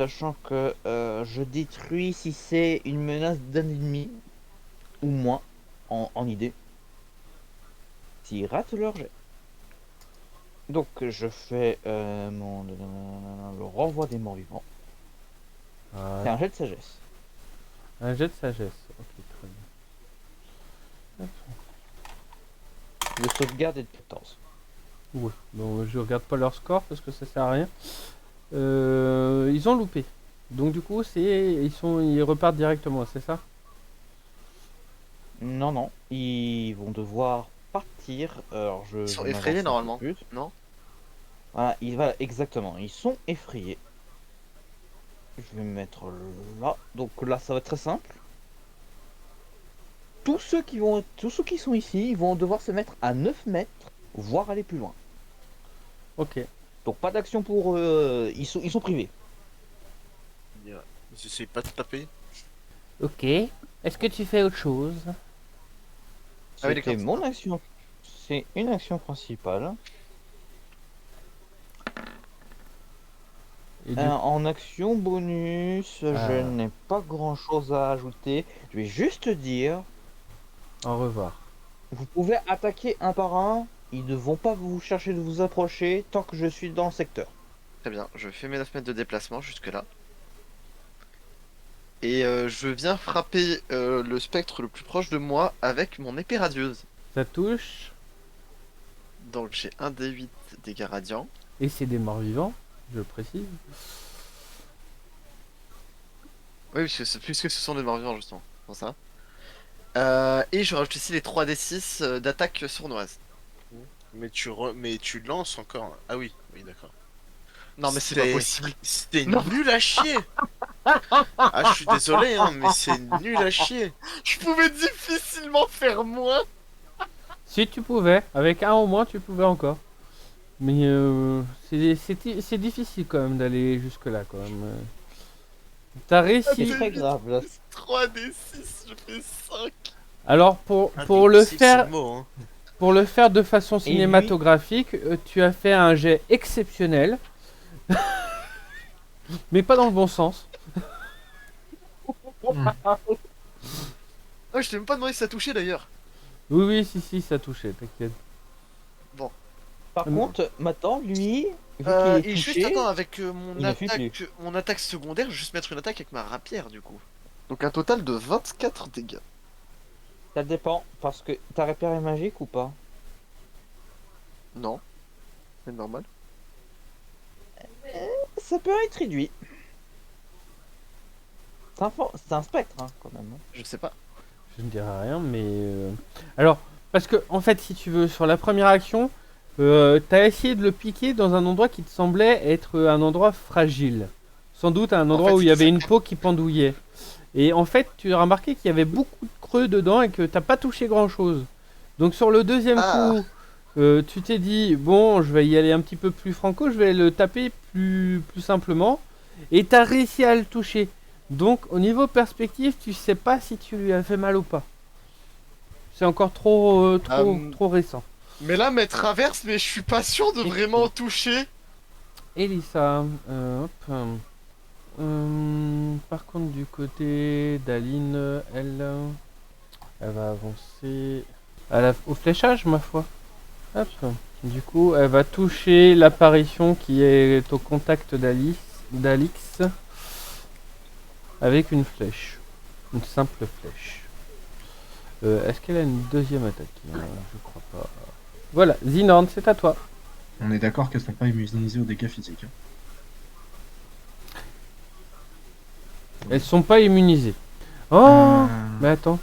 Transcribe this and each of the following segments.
sachant que je détruis si c'est une menace d'un ennemi ou moins en idée. S'ils ratent leur jet. Donc je fais le renvoi des morts vivants. Ah, C'est un jet de sagesse. un jet de sagesse. Ok, très bien. Le sauvegarde est de 14. Ouais, bon, je regarde pas leur score parce que ça sert à rien. Ils ont loupé. Donc du coup, ils repartent directement, c'est ça? Non, non, ils vont devoir partir. Alors Ils je sont effrayés m'avance un peu normalement, plus. non? Voilà, exactement. Ils sont effrayés. Je vais me mettre là. Donc là, ça va être très simple. Tous ceux qui sont ici, ils vont devoir se mettre à 9 mètres, voire aller plus loin. Ok. Donc pas d'action pour eux. Ils sont privés. Ils essayent pas de taper. Ok. Est-ce que tu fais autre chose? Ah oui, C'était d'accord. mon action. C'est une action principale. Et du En action bonus, je Ah. n'ai pas grand chose à ajouter. Je vais juste dire, Au revoir. vous pouvez attaquer un par un. Ils ne vont pas vous chercher de vous approcher tant que je suis dans le secteur. Très bien, je fais mes 9 mètres de déplacement jusque-là. Et je viens frapper le spectre le plus proche de moi avec mon épée radieuse. Ça touche. Donc j'ai un D8 dégâts radiants. Et c'est des morts vivants, je précise. Oui, puisque ce sont des morts vivants justement, c'est pour ça. Et je rajoute ici les 3D6 d'attaque sournoise. Mais tu lances encore. Ah oui, oui, d'accord. Non mais c'est pas possible. C'était Non. nul à chier. Ah, je suis désolé, hein, mais c'est nul à chier. Je pouvais difficilement faire moins. Si tu pouvais, avec un au moins, tu pouvais encore. Mais c'est difficile quand même d'aller jusque là quand même. T'as C'est réussi. très grave là. 3D6, je fais 5. Alors Ah, pour le difficile, c'est faire le mot, hein. pour le faire de façon Et lui- cinématographique, tu as fait un jet exceptionnel, mais pas dans le bon sens. Oh, je t'ai même pas demandé si ça touchait d'ailleurs. Oui oui si ça touchait, t'inquiète. Par Mm. contre, maintenant, lui, vu qu'il est Et juste touché, attends, avec il ne fuit plus. mon attaque secondaire, je vais juste mettre une attaque avec ma rapière du coup. Donc un total de 24 dégâts. Ça dépend, parce que ta repère est magique ou pas? Non, c'est normal. Ça peut être réduit. C'est un spectre, hein, quand même. Je sais pas. Je ne dirai rien, mais alors parce que en fait, si tu veux, sur la première action, t'as essayé de le piquer dans un endroit qui te semblait être un endroit fragile, sans doute un endroit fait, où il y avait c'est une peau qui pendouillait. Et en fait, tu as remarqué qu'il y avait beaucoup de creux dedans et que t'as pas touché grand chose. Donc sur le deuxième Ah. coup, tu t'es dit bon, je vais y aller un petit peu plus franco, je vais le taper plus simplement, et t'as réussi à le toucher. Donc au niveau perspective, tu sais pas si tu lui as fait mal ou pas. C'est encore trop récent. Mais là, mettre traverse, mais je suis pas sûr de vraiment toucher. Elissa, hop. Par contre, du côté d'Aline, elle va avancer au fléchage, ma foi. Hop. Du coup, elle va toucher l'apparition qui est au contact d'Alix avec une flèche. Une simple flèche. Est-ce qu'elle a une deuxième attaque? Je crois pas. Voilà, Zinorn, c'est à toi. On est d'accord qu'elles sont pas immunisées aux dégâts physiques. Elles sont pas immunisées. Oh mais attends,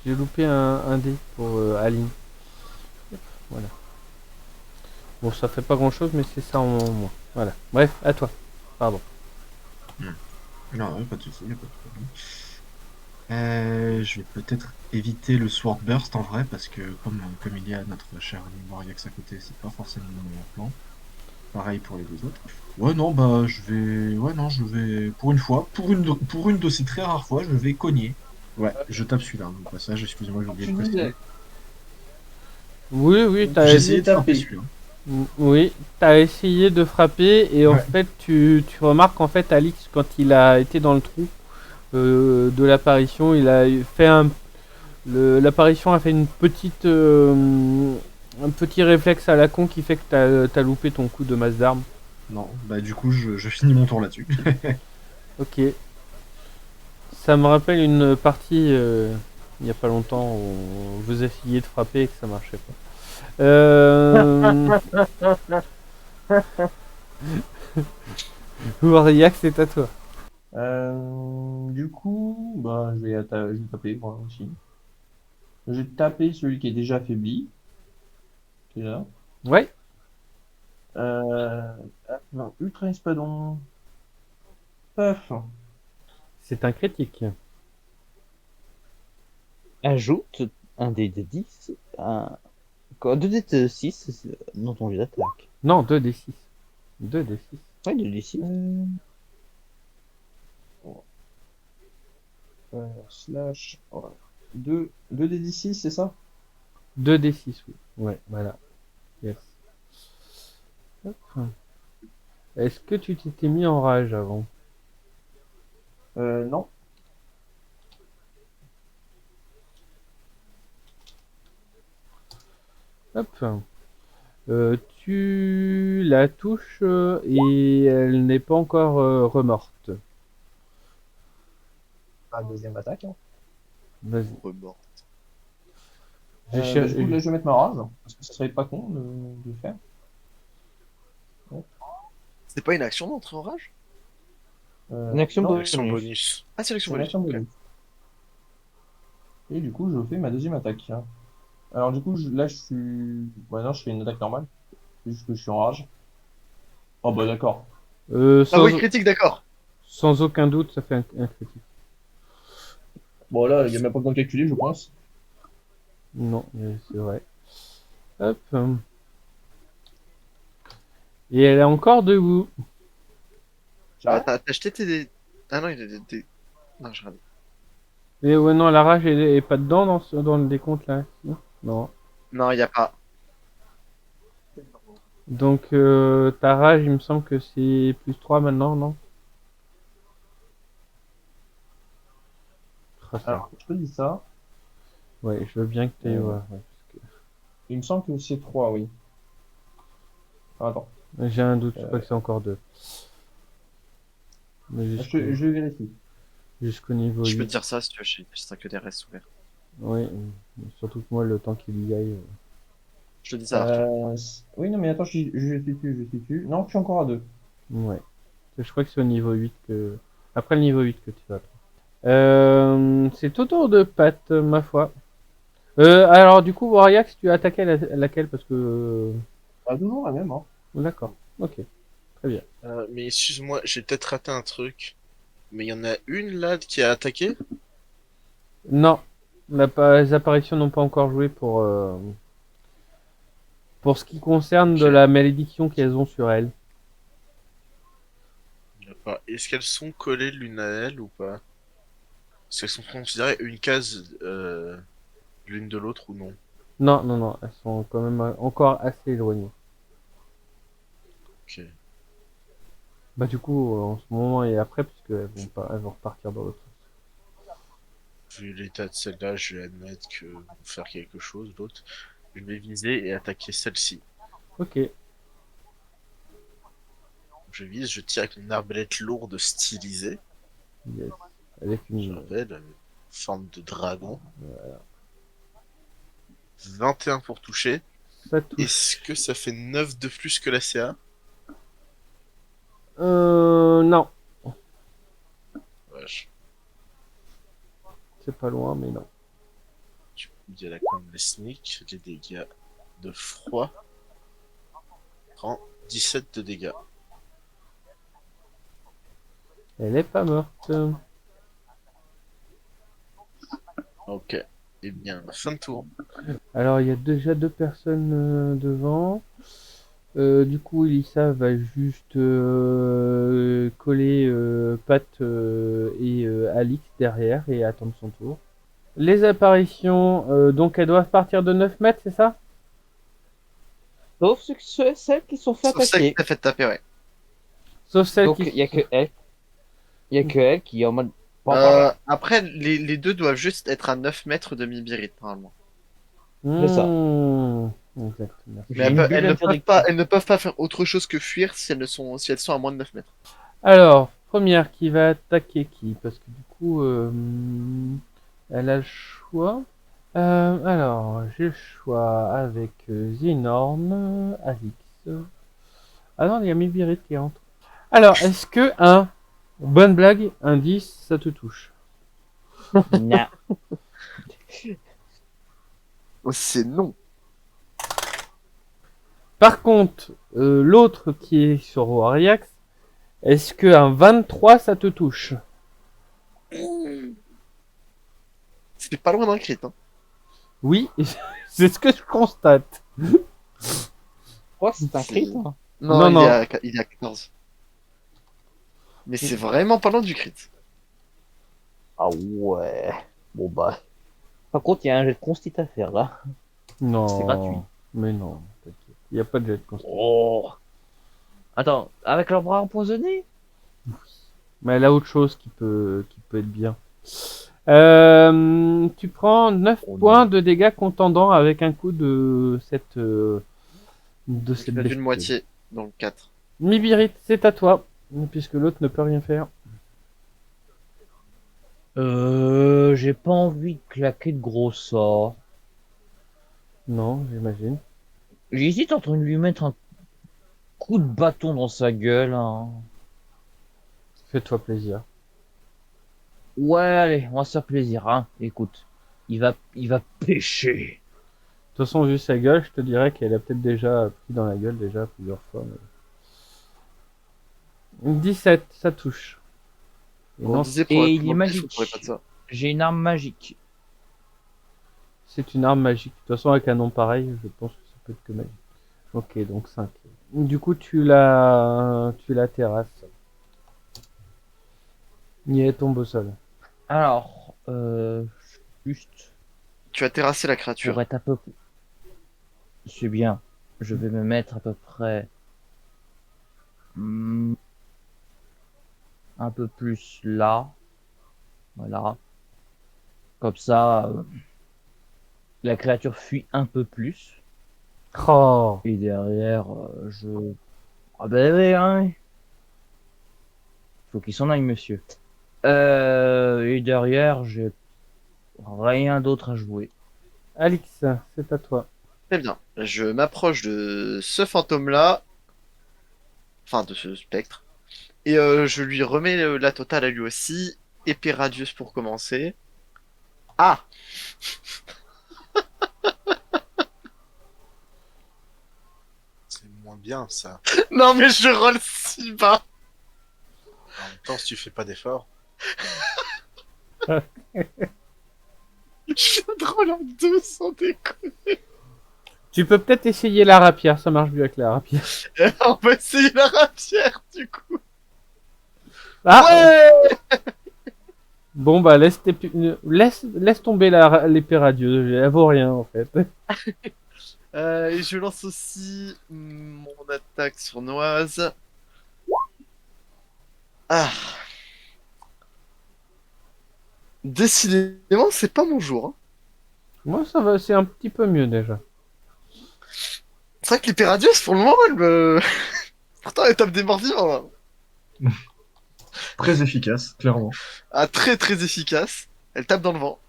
j'ai loupé un dé pour Aline. Hop, voilà. Bon, ça fait pas grand chose, mais c'est ça en moins. Voilà. Bref, à toi. Pardon. Non, pas de soucis, y a pas de problème. Je vais peut-être éviter le Sword Burst en vrai, parce que comme il y a notre cher Moriax à côté, c'est pas forcément mon meilleur plan. Pareil pour les deux autres. Ouais, non, bah je vais. Ouais, non, je vais. Pour une fois, pour une de ces très rares fois, je vais cogner. Ouais, je tape celui-là, au passage, excusez-moi, j'ai oublié de préciser. Oui, J'ai essayé de taper celui-là. Oui, t'as essayé de frapper et en Ouais. fait tu remarques en fait Alix quand il a été dans le trou de l'apparition, il a fait l'apparition a fait une petite un petit réflexe à la con qui fait que t'as loupé ton coup de masse d'armes. Non, bah du coup, je finis mon tour là-dessus. Ok. Ça me rappelle une partie il y a pas longtemps où vous essayiez de frapper et que ça marchait pas. Warriak, c'est à toi. Du coup, bah, je vais taper moi aussi. Je vais taper celui qui est déjà affaibli. Déjà. Ouais, Euh, non, Ultra Espadon. Paf. c'est un critique. Ajoute un dé de 10, quoi, 2 dés de 6 dans ton jeu d'attaque. Non, 2d6. 2d6. Ouais, 2 d 6. Slash. 2 des 6 c'est ça? 2d6, oui. Ouais, voilà. Yes. Hop. Est-ce que tu t'étais mis en rage avant? Non. Hop. Tu la touches et elle n'est pas encore remorte. Ah, deuxième attaque. Hein. Vas-y. Remords. Du coup, là, je vais mettre ma rage. Parce que ça serait pas con de le faire. C'est pas une action d'entrer en rage? Une action non, bonus. Action bonus. Ah, c'est c'est l'action une bonus. action Ok. bonus. Et du coup, je fais ma deuxième attaque. Alors, du coup, là, je suis. Ouais, non, je fais une attaque normale. C'est juste que je suis en rage. Oh, bah, d'accord. Euh, Ah sans, oui, critique, d'accord. sans aucun doute, ça fait un critique. Bon, là, il n'y a même pas besoin de calculer, je pense. Non, mais c'est vrai. Hop. Et elle est encore debout. Ah, J'arrête. t'as acheté tes... Ah non, il y a des... Non, je regarde. Et ouais, non, la rage elle est pas dedans dans le décompte là. Non. Non. Non, il y a pas. Donc ta rage, il me semble que c'est plus 3 maintenant, non? Ah, ça. Alors, je te dis ça. Ouais, je veux bien que tu ailles voir. Ouais, Il me semble que c'est 3, oui. Ah, attends. j'ai un doute, je crois que c'est encore 2. Mais Je vérifie. jusqu'au niveau Je peux 8. te dire ça si tu veux, j'ai que des restes ouverts. Oui, surtout que moi, le temps qu'il y aille. Je te dis ça, Arthur. Oui, non, mais attends, je situe. Non, je suis encore à 2. Ouais. Je crois que c'est au niveau 8 que. Après le niveau 8 que tu vas. C'est au tour de Pat, ma foi. Alors, du coup, Warriax, tu as attaqué laquelle? Parce que. Ah, toujours la même, hein. D'accord, ok, très bien. Mais excuse-moi, j'ai peut-être raté un truc. Mais il y en a une là qui a attaqué? Non, les apparitions n'ont pas encore joué pour ce qui concerne de Ok. la malédiction qu'elles ont sur elles. D'accord. Est-ce qu'elles sont collées l'une à elle ou pas? Est-ce qu'elles sont considérées une case l'une de l'autre ou non? Non, non, non, elles sont quand même encore assez éloignées. Ok. Bah du coup, en ce moment et après, puisque elles vont repartir dans l'autre sens. Vu l'état de celle-là, je vais admettre que vont faire quelque chose d'autre. Je vais viser et attaquer celle-ci. Ok, Je vise, je tire avec une arbalète lourde stylisée. yes. Avec Je une... rappelle, forme de dragon. 21 pour toucher. Ça touche. Est-ce que ça fait 9 de plus que la CA? Non, Wesh. c'est pas loin, mais non. Du coup, il y a la com les sneak, les dégâts de froid. Prend 17 de dégâts. Elle est pas morte. Ok. Eh bien, fin de tour. Alors, il y a déjà 2 personnes devant. Du coup, Elissa va juste coller Pat et Alix derrière et attendre son tour. Les apparitions, donc elles doivent partir de 9 mètres, c'est ça? Sauf celles qui sont fait Sauf celle qui attaquer. t'a fait taper, ouais. Sauf celle Donc qui. il y a que elle. Il y a que elle qui est en mode. Pas par là. Après, les deux doivent juste être à 9 mètres de Mibirit, normalement. C'est ça. Exactement. Mais J'ai une bulle d'interdiction. elles ne peuvent pas faire autre chose que fuir si elles sont à moins de 9 mètres. Alors, première qui va attaquer qui? Parce que du coup, elle a le choix. Alors, j'ai le choix avec Zinorn, Alix. Ah non, il y a Mibirit qui entre. Alors, est-ce que bonne blague, un 10, ça te touche? Non. Oh, c'est non. Par contre, l'autre qui est sur Wariax, est-ce que un 23, ça te touche? C'est pas loin d'un crit, hein. Oui, c'est ce que je constate. Je crois que c'est un crit. Hein. Non, Non, il est à 14. Mais c'est vraiment pas loin du crit. Ah ouais. Bon bah. Par contre, il y a un jet de consti à faire là. Non. C'est gratuit. Mais non, t'inquiète. Il n'y a pas de jet de constat. Oh. Attends, avec leur bras empoisonné? Mais elle a autre chose qui peut être bien. Tu prends 9 Oh non. points de dégâts contendant avec un coup de cette C'est d'une bestiole. moitié, donc 4. Mibirit, c'est à toi, puisque l'autre ne peut rien faire. J'ai pas envie de claquer de gros sorts. Non, j'imagine. J'hésite entre lui mettre un coup de bâton dans sa gueule. Hein. Fais-toi plaisir. Ouais, allez, on va se faire plaisir. Hein. Écoute, il va pêcher. De toute façon, vu sa gueule, je te dirais qu'elle a peut-être déjà pris dans la gueule déjà plusieurs fois. Mais... 17, ça touche. Et On non, disait et il est on magique. pourrait pas de ça. J'ai une arme magique. c'est une arme magique. De toute façon, avec un nom pareil, je pense que ça peut être que magique. Ok, donc 5. Du coup, tu la terrasses. Et elle tombe au sol. Alors, juste Tu as terrassé la créature. pour être un peu... C'est bien. Je vais me mettre à peu près... un peu plus là. Voilà. Comme ça, la créature fuit un peu plus. Oh, Et derrière, je... Ah ben oui, hein. Faut qu'il s'en aille, monsieur. Et derrière, j'ai rien d'autre à jouer. Alix, c'est à toi. Très bien. Je m'approche de ce fantôme-là, enfin de ce spectre, et je lui remets la totale à lui aussi. Épée radieuse pour commencer. Ah! C'est moins bien ça. Non mais je roll si bas! En même temps, si tu fais pas d'effort. Je roll en 2 sans déconner. Tu peux peut-être essayer la rapière, ça marche mieux avec la rapière. On va essayer la rapière du coup. Ah, Ouais! bon bah laisse tomber l'épée radieuse, elle vaut rien en fait. Et je lance aussi mon attaque sournoise. Ah. Décidément, c'est pas mon jour. Hein. Moi ça va, c'est un petit peu mieux déjà. C'est vrai que l'épée radieuse, pour le moment, elle me... Pourtant, elle tape des morts vivants. Hein. Très efficace, clairement. Ah, très très efficace. Elle tape dans le vent.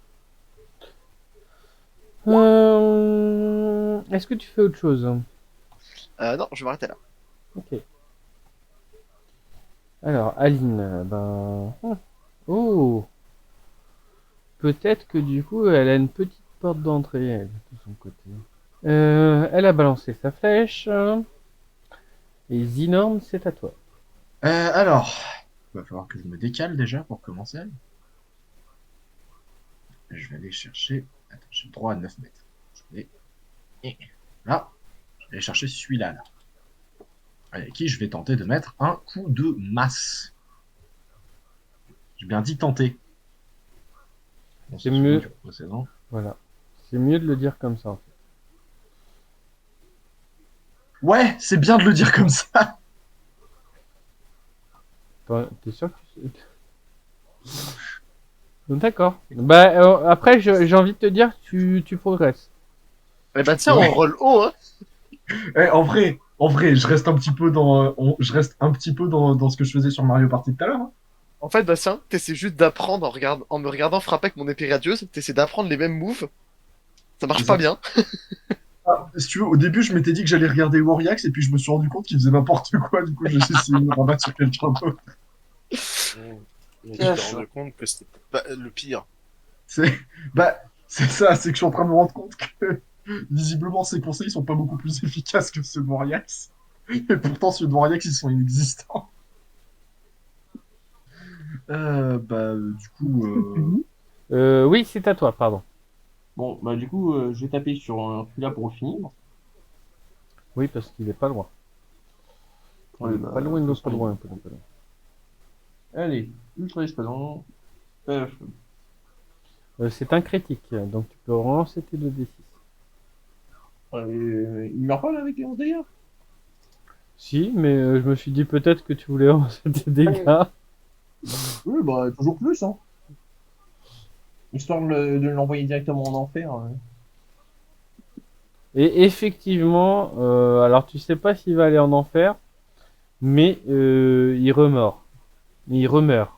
Est-ce que tu fais autre chose? Non, je vais m'arrêter là. Ok. Alors, Aline, ben... Oh! Peut-être que du coup, elle a une petite porte d'entrée, elle, de son côté. Elle a balancé sa flèche. Et Zinorn, c'est à toi. Alors, il va falloir que je me décale déjà pour commencer. Je vais aller chercher... Attends, j'ai le droit à 9 mètres. Je vais... Là, je vais aller chercher celui-là. Là. Avec qui je vais tenter de mettre un coup de masse. J'ai bien dit tenter. Bon, C'est mieux. du précédent. Voilà. C'est mieux de le dire comme ça, en fait. Ouais, c'est bien de le dire comme ça. T'es sûr que D'accord. Bah, après, j'ai envie de te dire, tu progresses. Eh bah tiens, Ouais. on roll haut, hein. Eh, en vrai, je reste un petit peu je reste un petit peu dans ce que je faisais sur Mario Party tout à l'heure, hein. En fait, Bastien, t'essaies juste d'apprendre en me regardant frapper avec mon épée radieuse, t'essaies d'apprendre les mêmes moves. Ça C'est marche pas ça. bien. Ah, si tu veux, au début, je m'étais dit que j'allais regarder Warriors et puis je me suis rendu compte qu'il faisait n'importe quoi. Du coup, j'ai essayé de me rabattre sur quelqu'un d'autre. Et je me suis rendu compte que c'était pas le pire. C'est, bah, c'est ça, c'est que je suis en train de me rendre compte que visiblement ces conseils sont pas beaucoup plus efficaces que ceux de Warriors. Et pourtant, ceux de Warriors, ils sont inexistants. Du coup, Oui, c'est à toi, pardon. Bon, bah du coup, je vais taper sur celui-là pour le finir. Oui, parce qu'il est pas loin. Ouais, bah, Pas loin, de toute pas façon, loin, pas loin, pas loin. Allez, ultra espadon. C'est un critique, donc tu peux relancer tes 2d6. Il meurt pas là avec les 11 dégâts? Si, mais je me suis dit peut-être que tu voulais relancer tes dégâts. Oui, bah toujours plus, hein. Histoire de l'envoyer directement en enfer. Et effectivement, alors tu sais pas s'il va aller en enfer, mais il remeurt. Il remeurt.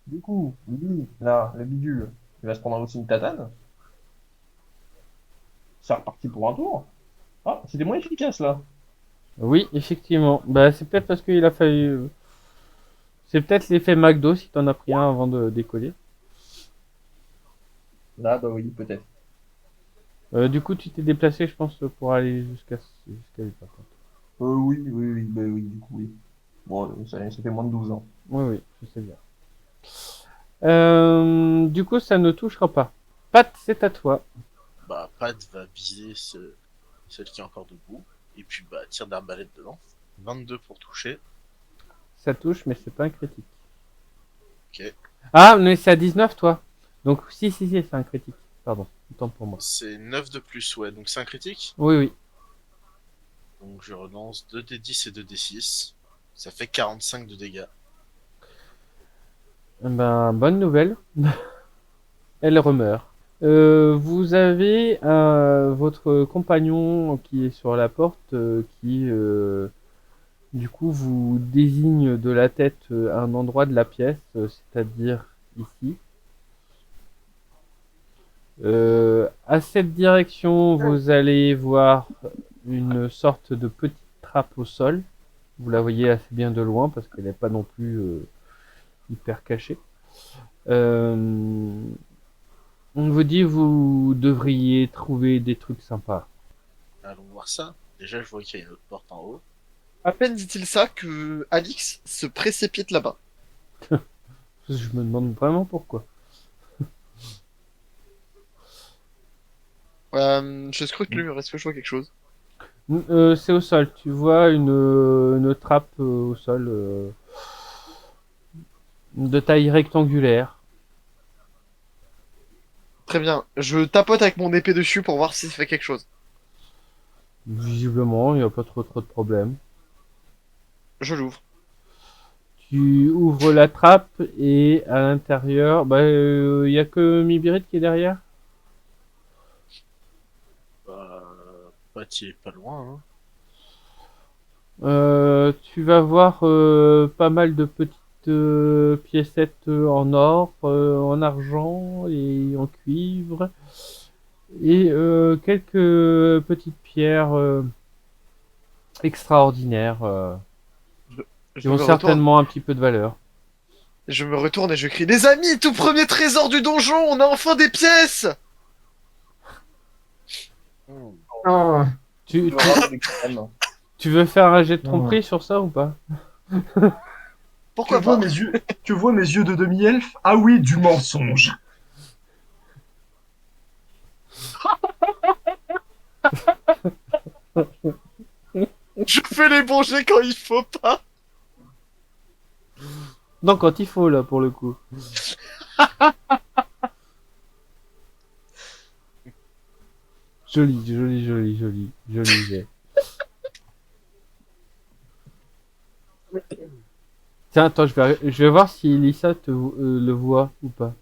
Du coup, lui, là, le bidule, il va se prendre aussi une tatane. C'est reparti pour un tour. Ah, c'était moins efficace là. Oui, effectivement. Bah, c'est peut-être parce qu'il a fallu. C'est peut-être l'effet McDo si t'en as pris un avant de décoller. Là, bah oui, peut-être. Du coup, tu t'es déplacé, je pense, pour aller jusqu'à lui, par contre. Oui, du coup, oui. Bon, ça fait moins de 12 ans. Oui, oui, je sais bien. Du coup, ça ne touchera pas. Pat, c'est à toi. Bah, Pat va viser celle qui est encore debout. Et puis, bah, tire d'arbalète dedans. 22 pour toucher. Ça touche, mais c'est pas un critique. Ok. Ah, mais c'est à 19, toi. Donc, si, c'est un critique. Pardon, autant pour moi. C'est 9 de plus, ouais. Donc, c'est un critique. Oui, oui. Donc, je relance 2d10 et 2d6. Ça fait 45 de dégâts. Ben, bonne nouvelle. Elle remeurt. Vous avez votre compagnon qui est sur la porte, qui du coup vous désigne de la tête un endroit de la pièce, c'est-à-dire ici. À cette direction, vous allez voir une sorte de petite trappe au sol. Vous la voyez assez bien de loin parce qu'elle n'est pas non plus hyper cachée. On vous dit vous devriez trouver des trucs sympas. Allons voir ça. Déjà, je vois qu'il y a une autre porte en haut. À peine dit-il ça que Alix se précipite là-bas. Je me demande vraiment pourquoi. Je scrute le mur, est-ce que je vois quelque chose? C'est au sol. Tu vois une trappe au sol de taille rectangulaire. Très bien. Je tapote avec mon épée dessus pour voir si ça fait quelque chose. Visiblement, il n'y a pas trop de problèmes. Je l'ouvre. Tu ouvres la trappe et à l'intérieur, bah, il y a que Mibirit qui est derrière. Bah, Pat, il est pas loin, hein. Tu vas voir pas mal de petites piécettes en or, en argent et en cuivre. Et quelques petites pierres extraordinaires qui Je ont me retourne. certainement un petit peu de valeur. Je me retourne et je crie: Les amis, tout premier trésor du donjon, on a enfin des pièces! Hmm. ah, Tu, Je tu, rate avec crème. tu veux faire un jet de Non. tromperie sur ça ou pas? tu Pourquoi vois pas? mes yeux, tu vois mes yeux de demi-elfe? Ah oui, du mensonge. Je fais les bons jets quand il faut pas! Non, quand il faut là pour le coup. Joli jet. Tiens, attends, je vais voir si Elissa le voit ou pas.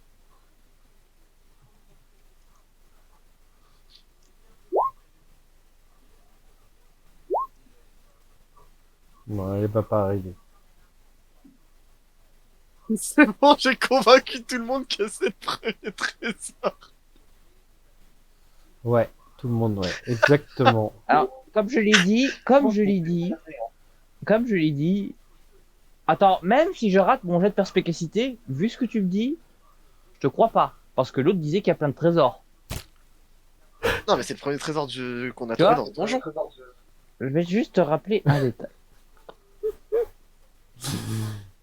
Bon, elle va pas arriver. C'est bon, j'ai convaincu tout le monde que c'est le premier trésor. Ouais, tout le monde, ouais, exactement. Alors, comme je l'ai dit, attends, même si je rate mon jet de perspicacité, vu ce que tu me dis, je te crois pas. Parce que l'autre disait qu'il y a plein de trésors. Non, mais c'est le premier trésor qu'on a Tu trouvé vois dans ce donjon. Je vais juste te rappeler un détail.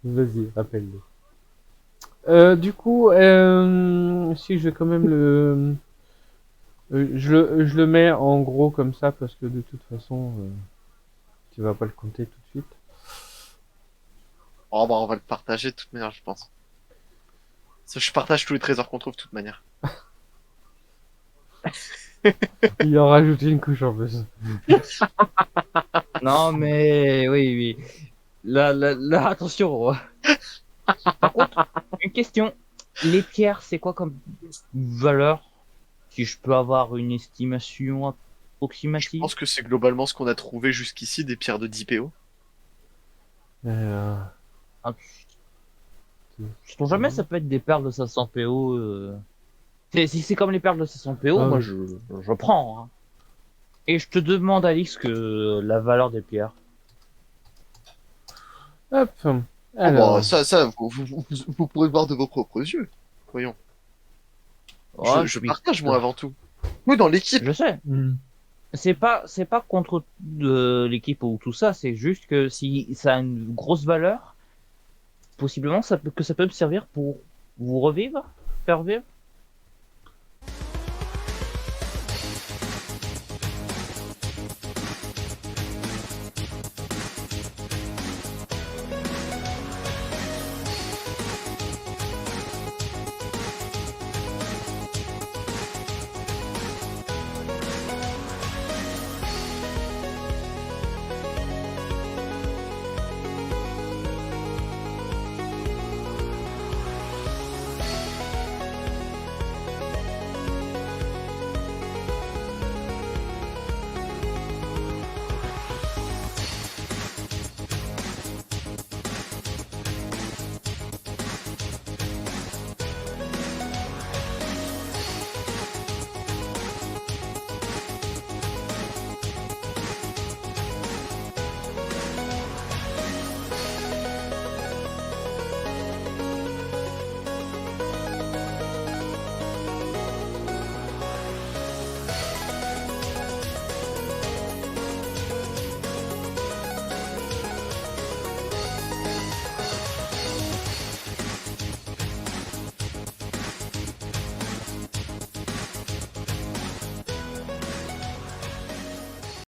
Vas-y, rappelle-le. Du coup, si je vais quand même je le mets en gros comme ça parce que de toute façon, tu vas pas le compter tout de suite. Oh, bah, on va le partager de toute manière, je pense. Parce que je partage tous les trésors qu'on trouve de toute manière. Il en rajoute une couche en plus. Non, mais oui. Là, attention. Par contre, une question. Les pierres, c'est quoi comme valeur? Si je peux avoir une estimation Je approximative. pense que c'est globalement ce qu'on a trouvé jusqu'ici, des pierres de 10 PO. Euh, Ah, sait-on jamais, ça peut être des perles de 500 PO. Si c'est comme les perles de 500 PO, Ah moi oui. je prends. Hein. Et je te demande, Alix, que la valeur des pierres. Hop. Oh, Alors, bah, ça vous pourrez voir de vos propres yeux. Voyons. Oh, Je partage, moi, avant tout. Oui, dans l'équipe. Je sais. C'est pas contre l'équipe ou tout ça, c'est juste que si ça a une grosse valeur, possiblement ça peut me servir pour vous revivre, faire vivre.